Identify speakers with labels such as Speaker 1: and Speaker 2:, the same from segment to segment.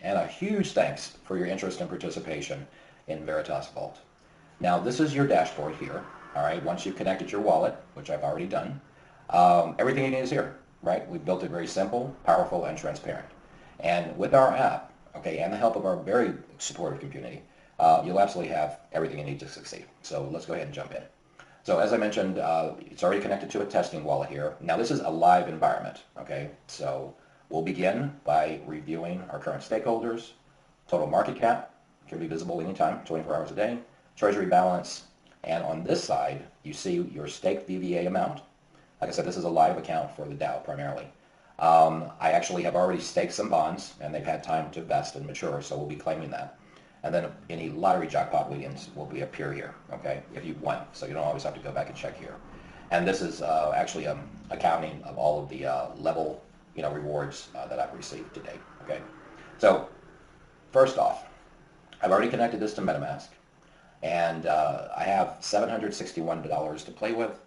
Speaker 1: and a huge thanks for your interest and participation in Veritas Vault. Now this is your dashboard here, all right? Once you've connected your wallet, which I've already done, everything you need is here, right? We've built it very simple, powerful, and transparent. And with our app, okay, and the help of our very supportive community, you'll absolutely have everything you need to succeed. So let's go ahead and jump in. So as I mentioned, it's already connected to a testing wallet here. Now this is a live environment, okay? So we'll begin by reviewing our current stakeholders, total market cap, can be visible anytime, 24 hours a day, treasury balance, and on this side, you see your STAKE VVA amount. Like I said, this is a live account for the DAO primarily. I actually have already staked some bonds, and they've had time to vest and mature, so we'll be claiming that. And then any lottery jackpot wins will appear here, okay, if you've won. So you don't always have to go back and check here. And this is actually accounting of all of the level, rewards that I've received to date, okay. So first off, I've already connected this to Metamask, and I have $761 to play with.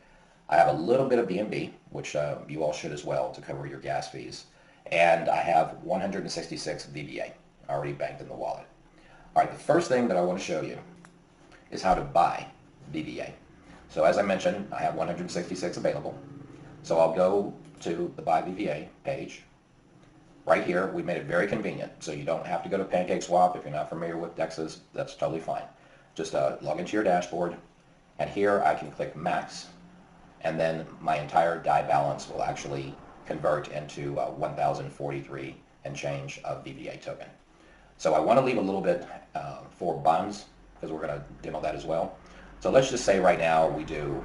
Speaker 1: I have a little bit of BNB, which you all should as well, to cover your gas fees. And I have 166 VBA already banked in the wallet. All right, the first thing that I want to show you is how to buy VBA. So as I mentioned, I have 166 available. So I'll go to the Buy VBA page. Right here, we made it very convenient, so you don't have to go to PancakeSwap. If you're not familiar with DEXs, that's totally fine. Just log into your dashboard, and here I can click Max, and then my entire DAI balance will actually convert into 1,043 and change of VBA token. So I want to leave a little bit for bonds, because we're going to demo that as well. So let's just say right now we do,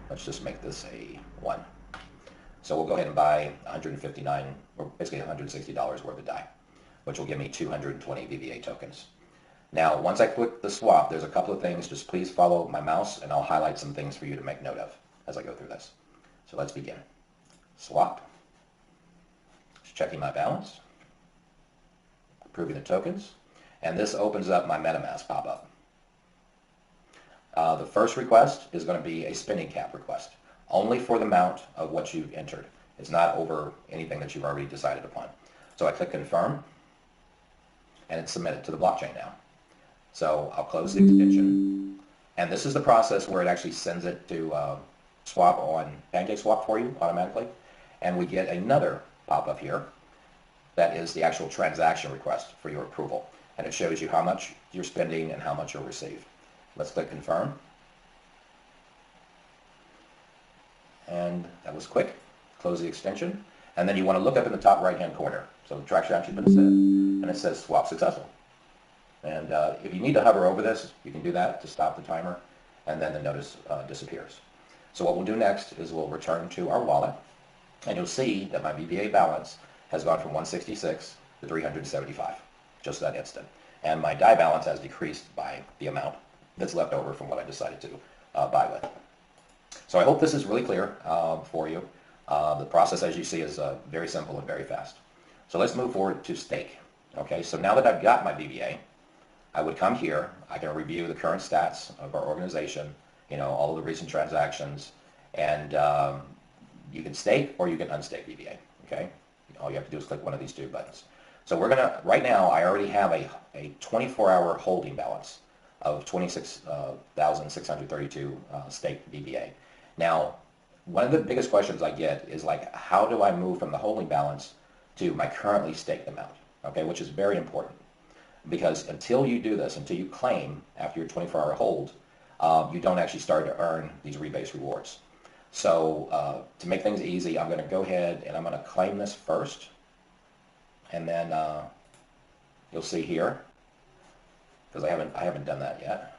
Speaker 1: let's just make this a 1. So we'll go ahead and buy 159, or basically $160 worth of DAI, which will give me 220 VBA tokens. Now, once I click the swap, there's a couple of things. Just please follow my mouse, and I'll highlight some things for you to make note of as I go through this. So let's begin. Swap. Just checking my balance. Approving the tokens, and this opens up my Metamask pop-up. The first request is going to be a spending cap request, only for the amount of what you've entered. It's not over anything that you've already decided upon. So I click confirm, and it's submitted to the blockchain now. So I'll close the extension, and this is the process where it actually sends it to swap on PancakeSwap for you automatically, and we get another pop-up here. That is the actual transaction request for your approval. And it shows you how much you're spending and how much you'll receive. Let's click confirm. And that was quick. Close the extension. And then you want to look up in the top right-hand corner. So the transaction has been set, and it says swap successful. And if you need to hover over this, you can do that to stop the timer, and then the notice disappears. So what we'll do next is we'll return to our wallet, and you'll see that my VBA balance has gone from 166 to 375, just that instant. And my DAI balance has decreased by the amount that's left over from what I decided to buy with. So I hope this is really clear for you. The process, as you see, is very simple and very fast. So let's move forward to stake. Okay, so now that I've got my VBA, I would come here. I can review the current stats of our organization, all of the recent transactions, and you can stake or you can unstake VBA. Okay. All you have to do is click one of these two buttons. So we're going to, right now, I already have a 24-hour holding balance of 26,632 staked VBA. Now, one of the biggest questions I get is like, how do I move from the holding balance to my currently staked amount? Okay, which is very important, because until you do this, until you claim after your 24-hour hold, you don't actually start to earn these rebase rewards. So to make things easy, I'm going to go ahead and I'm going to claim this first, and then you'll see here, because I haven't done that yet.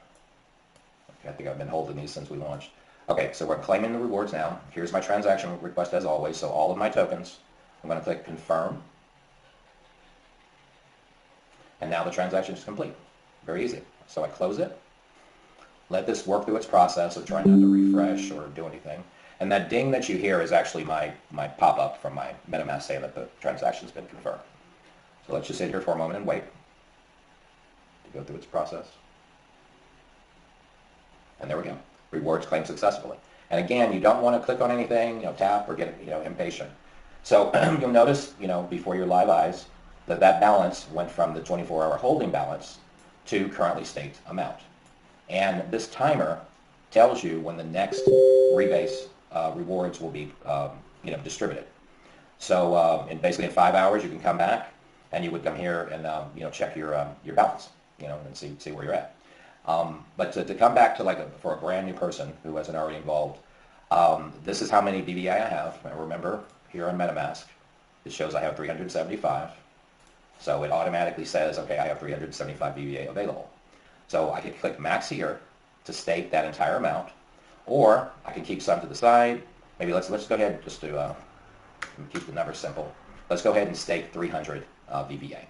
Speaker 1: Okay, I think I've been holding these since we launched. Okay, so we're claiming the rewards now. Here's my transaction request as always. So all of my tokens, I'm going to click confirm, and now the transaction is complete. Very easy. So I close it. Let this work through its process of trying not to refresh or do anything. And that ding that you hear is actually my pop-up from my Metamask saying that the transaction's been confirmed. So let's just sit here for a moment and wait to go through its process. And there we go. Rewards claimed successfully. And again, you don't want to click on anything, tap or get impatient. So you'll notice, before your live eyes, that balance went from the 24-hour holding balance to currently staked amount. And this timer tells you when the next rebase rewards will be distributed. So basically in 5 hours you can come back and you would come here and check your balance, and see where you're at. But to come back to for a brand new person who wasn't already involved, this is how many BVA I have. And remember, here on Metamask, it shows I have 375. So it automatically says, okay, I have 375 BVA available. So I can click max here to stake that entire amount, or I can keep some to the side. Maybe let's go ahead just to keep the numbers simple. Let's go ahead and stake 300 BVA.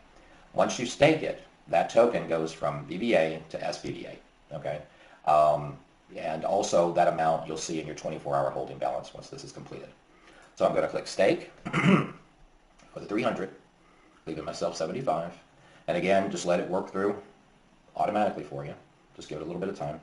Speaker 1: Once you stake it, that token goes from BVA to SBVA. Okay. And also that amount you'll see in your 24-hour holding balance once this is completed. So I'm going to click stake for the 300, leaving myself 75. And again, just let it work through automatically for you. Just give it a little bit of time.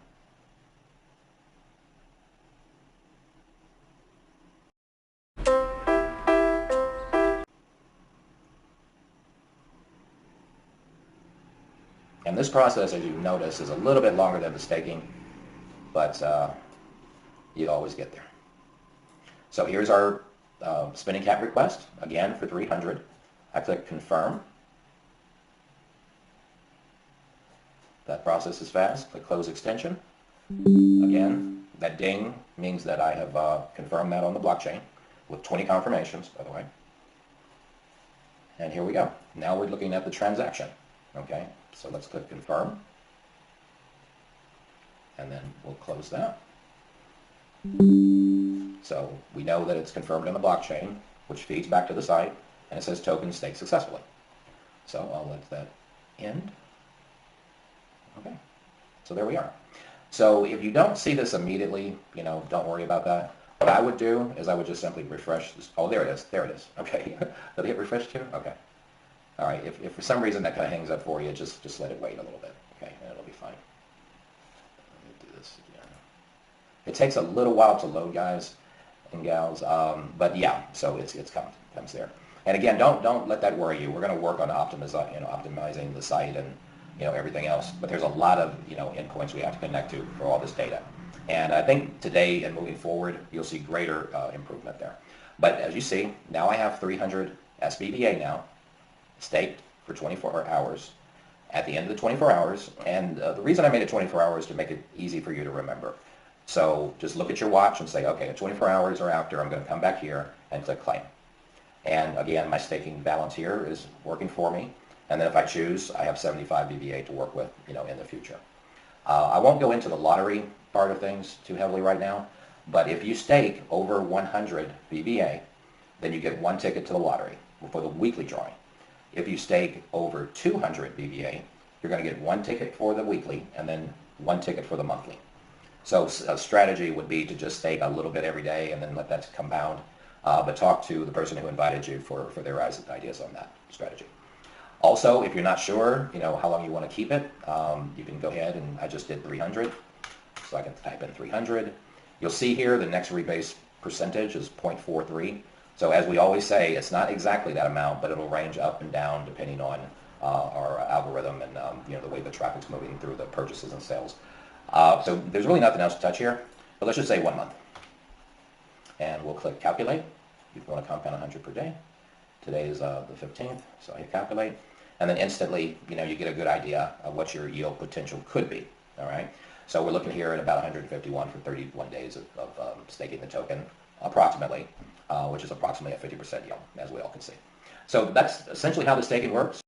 Speaker 1: And this process, as you notice, is a little bit longer than the staking, but you always get there. So here's our spinning cap request, again for 300. I click confirm. That process is fast. Click close extension. Again, that ding means that I have confirmed that on the blockchain with 20 confirmations, by the way. And here we go. Now we're looking at the transaction. Okay, so let's click confirm. And then we'll close that. So we know that it's confirmed on the blockchain, which feeds back to the site, and it says token staked successfully. So I'll let that end. Okay, so there we are. So if you don't see this immediately, don't worry about that. What I would do is I would just simply refresh this. Oh, there it is. There it is. Okay. Did it get refreshed too? Okay. All right. If for some reason that kind of hangs up for you, just let it wait a little bit. Okay, and it'll be fine. Let me do this again. It takes a little while to load, guys and gals. But yeah, so it comes there. And again, don't let that worry you. We're going to work on optimizing the site and everything else. But there's a lot of endpoints we have to connect to for all this data. And I think today and moving forward, you'll see greater improvement there. But as you see, now I have 300 SBVA now staked for 24 hours. At the end of the 24 hours, and the reason I made it 24 hours to make it easy for you to remember. So just look at your watch and say, okay, at 24 hours or after, I'm going to come back here and click claim. And again, my staking balance here is working for me. And then if I choose, I have 75 BVA to work with, in the future. I won't go into the lottery part of things too heavily right now, but if you stake over 100 BVA, then you get one ticket to the lottery for the weekly drawing. If you stake over 200 BVA, you're going to get one ticket for the weekly and then one ticket for the monthly. So a strategy would be to just stake a little bit every day and then let that compound, but talk to the person who invited you for their ideas on that strategy. Also, if you're not sure, how long you want to keep it, you can go ahead and I just did 300, so I can type in 300. You'll see here the next rebase percentage is 0.43. So as we always say, it's not exactly that amount, but it'll range up and down depending on our algorithm and the way the traffic's moving through the purchases and sales. So there's really nothing else to touch here, but let's just say 1 month. And we'll click calculate. If you want to compound 100 per day. Today is the 15th, so I hit calculate. And then instantly, you get a good idea of what your yield potential could be. All right. So we're looking here at about 151 for 31 days of staking the token, approximately, which is approximately a 50% yield, as we all can see. So that's essentially how the staking works.